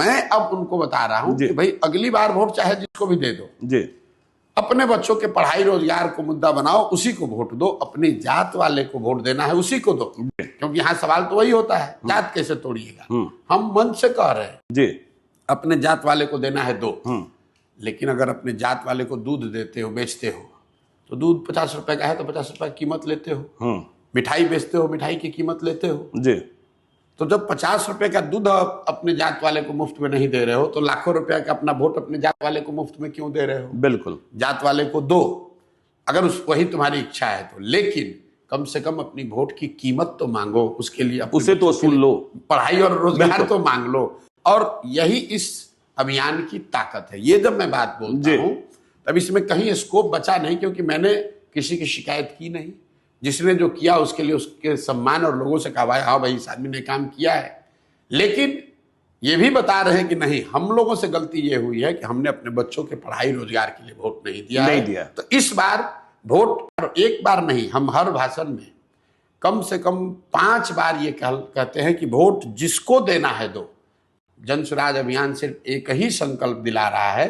मैं अब उनको बता रहा हूं जी। कि भाई अगली बार वोट चाहे जिसको भी दे दो, जी अपने बच्चों के पढ़ाई रोजगार को मुद्दा बनाओ, उसी को वोट दो। अपनी जात वाले को वोट देना है उसी को दो, क्योंकि यहाँ सवाल तो वही होता है, जात कैसे तोड़िएगा। हम मन से कह रहे हैं जी अपने जात वाले को देना है दो, लेकिन अगर अपने जात वाले को दूध देते हो, बेचते हो, तो दूध 50 रुपए का है तो 50 रुपए की कीमत लेते हो। मिठाई बेचते हो, मिठाई की कीमत लेते हो। जी तो जब 50 रुपए का दूध अपने जात वाले को मुफ्त में नहीं दे रहे हो, तो लाखों रुपए का अपना वोट अपने जात वाले को मुफ्त में क्यों दे रहे हो? बिल्कुल, जात वाले को दो, अगर वही तुम्हारी इच्छा है तो, लेकिन कम से कम अपनी वोट की कीमत तो मांगो, उसके लिए उसे तो वसूल लो, पढ़ाई और रोजगार तो मांग लो। और यही इस अभियान की ताकत है। ये जब मैं बात बोलता हूं तब इसमें कहीं स्कोप बचा नहीं, क्योंकि मैंने किसी की शिकायत की नहीं। जिसने जो किया उसके लिए उसके सम्मान और लोगों से कहा भाई हाँ भाई इस आदमी ने काम किया है। लेकिन ये भी बता रहे हैं कि नहीं, हम लोगों से गलती ये हुई है कि हमने अपने बच्चों के पढ़ाई रोजगार के लिए वोट नहीं दिया। तो इस बार वोट एक बार नहीं, हम हर भाषण में कम से कम 5 बार ये कहते हैं कि वोट जिसको देना है दो। जन स्वराज अभियान सिर्फ एक ही संकल्प दिला रहा है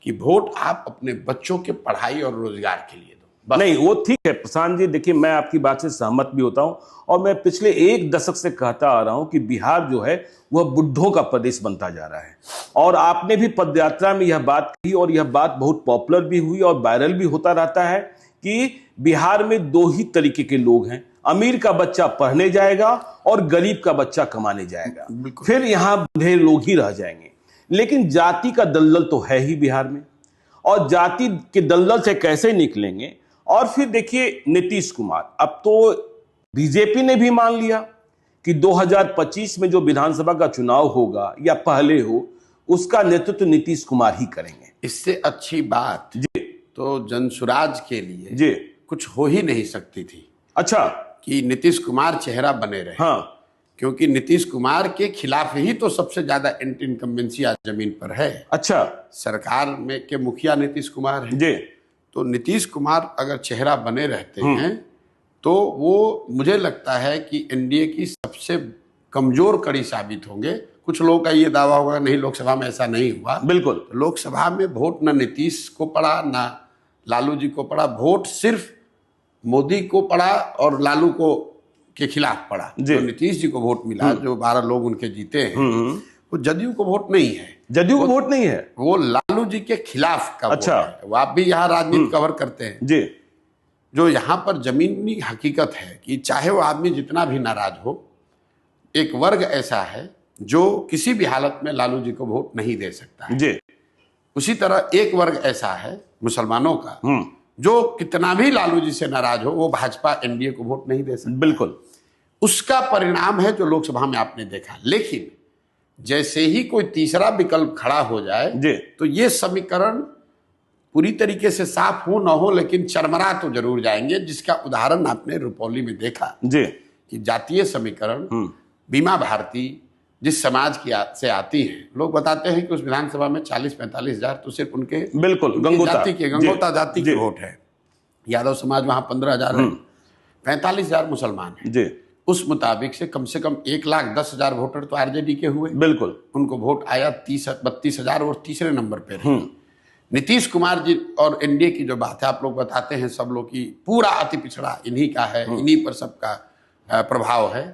कि वोट आप अपने बच्चों के पढ़ाई और रोजगार के लिए दो। नहीं, वो ठीक है प्रशांत जी, देखिए मैं आपकी बात से सहमत भी होता हूं, और मैं पिछले 1 दशक से कहता आ रहा हूं कि बिहार जो है वह बुड्ढों का प्रदेश बनता जा रहा है। और आपने भी पदयात्रा में यह बात कही, और यह बात बहुत पॉपुलर भी हुई और वायरल भी होता रहता है कि बिहार में 2 ही तरीके के लोग हैं, अमीर का बच्चा पढ़ने जाएगा और गरीब का बच्चा कमाने जाएगा, फिर यहां बूढ़े लोग ही रह जाएंगे। लेकिन जाति का दलदल तो है ही बिहार में, और जाति के दलदल से कैसे निकलेंगे। और फिर देखिए नीतीश कुमार, अब तो बीजेपी ने भी मान लिया कि 2025 में जो विधानसभा का चुनाव होगा या पहले हो, उसका नेतृत्व नीतीश कुमार ही करेंगे। इससे अच्छी बात जी तो जनसुराज के लिए जी कुछ हो ही नहीं सकती थी। अच्छा, कि नीतीश कुमार चेहरा बने रहे। हाँ, क्योंकि नीतीश कुमार के खिलाफ ही तो सबसे ज्यादा एंटी इनकम्बेंसी आज जमीन पर है। अच्छा, सरकार में के मुखिया नीतीश कुमार है। जी तो नीतीश कुमार अगर चेहरा बने रहते हैं तो वो मुझे लगता है कि एनडीए की सबसे कमजोर कड़ी साबित होंगे। कुछ लोगों का ये दावा होगा नहीं, लोकसभा में ऐसा नहीं हुआ। बिल्कुल, लोकसभा में वोट न नीतीश को पड़ा न लालू जी को पड़ा, वोट सिर्फ मोदी को पड़ा और लालू को के खिलाफ पड़ा। जो नीतीश जी को वोट मिला, जो 12 लोग उनके जीते हैं, वो जदयू को वोट नहीं है। जदयू को वोट नहीं है, वो लालू जी के खिलाफ का अच्छा वोट है। वो आप भी यहाँ राजनीति कवर करते हैं जी। जो यहाँ पर जमीनी हकीकत है कि चाहे वो आदमी जितना भी नाराज हो, एक वर्ग ऐसा है जो किसी भी हालत में लालू जी को वोट नहीं दे सकता है जी। उसी तरह एक वर्ग ऐसा है मुसलमानों का जो कितना भी लालू जी से नाराज हो, वो भाजपा एनडीए को वोट नहीं दे सकता। बिल्कुल, उसका परिणाम है जो लोकसभा में आपने देखा। लेकिन जैसे ही कोई तीसरा विकल्प खड़ा हो जाए जी, तो ये समीकरण पूरी तरीके से साफ हो ना हो, लेकिन चरमरा तो जरूर जाएंगे। जिसका उदाहरण आपने रुपौली में देखा जी कि जातीय समीकरण, बीमा भारती जिस समाज की से आती है, लोग बताते हैं कि उस विधानसभा में 40-45 हजार तो सिर्फ उनके बिल्कुल गंगोता जाति के वोट है। यादव समाज वहां 15 हजार है, 45 हजार मुसलमान है जी। उस मुताबिक से कम 1,10,000 वोटर तो आरजेडी के हुए। बिल्कुल, उनको वोट आया 32 हजार और तीसरे नंबर पे रहे। नीतीश कुमार जी और एनडीए की जो बात है, आप लोग बताते हैं सब लोग की पूरा अति पिछड़ा इन्हीं का है, इन्हीं पर सबका प्रभाव है।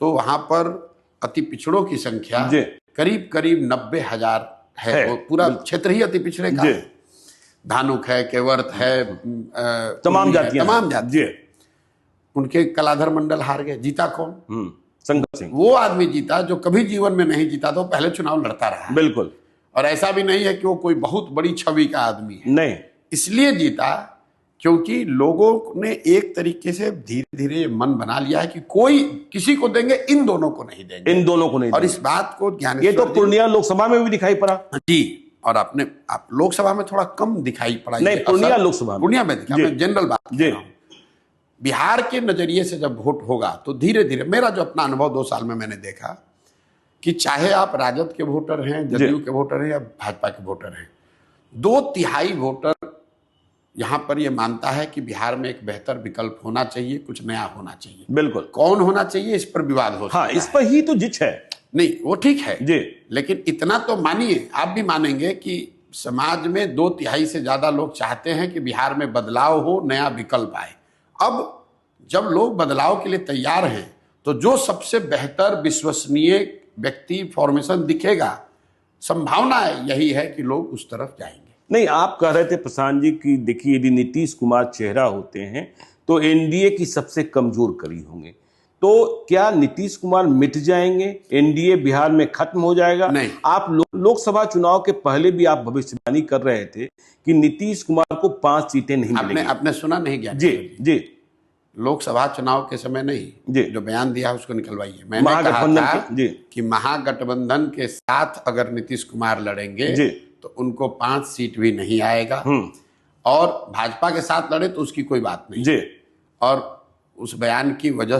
तो वहां पर अति पिछड़ों की संख्या करीब करीब 90,000 है। वो पूरा क्षेत्र ही अति पिछड़े का है। धानुक है, केवर्त है, तमाम जातियां। उनके कलाधर मंडल हार गए। जीता कौन? संगत सिंह। वो आदमी जीता जो कभी जीवन में नहीं जीता था, पहले चुनाव लड़ता रहा। बिल्कुल, और ऐसा भी नहीं है कि वो कोई बहुत बड़ी छवि का आदमी है, नहीं। इसलिए जीता क्योंकि लोगों ने एक तरीके से धीरे धीरे मन बना लिया है कि कोई किसी को देंगे, इन दोनों को नहीं देंगे, इन दोनों को नहीं और देंगे। इस बात को ये तो पूर्णिया लोकसभा में भी दिखाई पड़ा जी। और आप लोकसभा में थोड़ा कम दिखाई पड़ा, नहीं पूर्णिया लोकसभा पूर्णिया में दिखा। मैं जनरल बात कर रहा हूं। बिहार के नजरिए से जब वोट होगा तो धीरे धीरे, मेरा जो अपना अनुभव 2 साल में मैंने देखा कि चाहे आप राजद के वोटर हैं, जदयू के वोटर हैं या भाजपा के वोटर हैं, 2/3 वोटर यहां पर यह मानता है कि बिहार में एक बेहतर विकल्प होना चाहिए, कुछ नया होना चाहिए। बिल्कुल, कौन होना चाहिए इस पर विवाद हो सकता है। इस पर ही तो जिच है। नहीं, वो ठीक है जी, लेकिन इतना तो मानिए, आप भी मानेंगे कि समाज में 2/3 से ज्यादा लोग चाहते हैं कि बिहार में बदलाव हो, नया विकल्प आए। अब जब लोग बदलाव के लिए तैयार हैं तो जो सबसे बेहतर विश्वसनीय व्यक्ति फॉर्मेशन दिखेगा, संभावना यही है कि लोग उस तरफ जाएंगे। नहीं, आप कह रहे थे प्रशांत जी कि देखिए यदि नीतीश कुमार चेहरा होते हैं तो एनडीए की सबसे कमजोर कड़ी होंगे, तो क्या नीतीश कुमार मिट जाएंगे, एनडीए बिहार में खत्म हो जाएगा? नहीं। आप लोकसभा चुनाव के पहले भी आप भविष्यवाणी कर रहे थे कि नीतीश कुमार को 5 सीटें नहीं मिलेंगी। आपने सुना नहीं क्या? जी जी, लोकसभा चुनाव के समय नहीं, जी, जो बयान दिया उसको निकलवाइए। मैंने कहा महागठबंधन था जी, कि महागठबंधन के साथ अगर नीतीश कुमार लड़ेंगे जी, तो उनको 5 सीट भी नहीं आएगा, और भाजपा के साथ लड़े तो उसकी कोई बात नहीं। जी, और उस बयान की वजह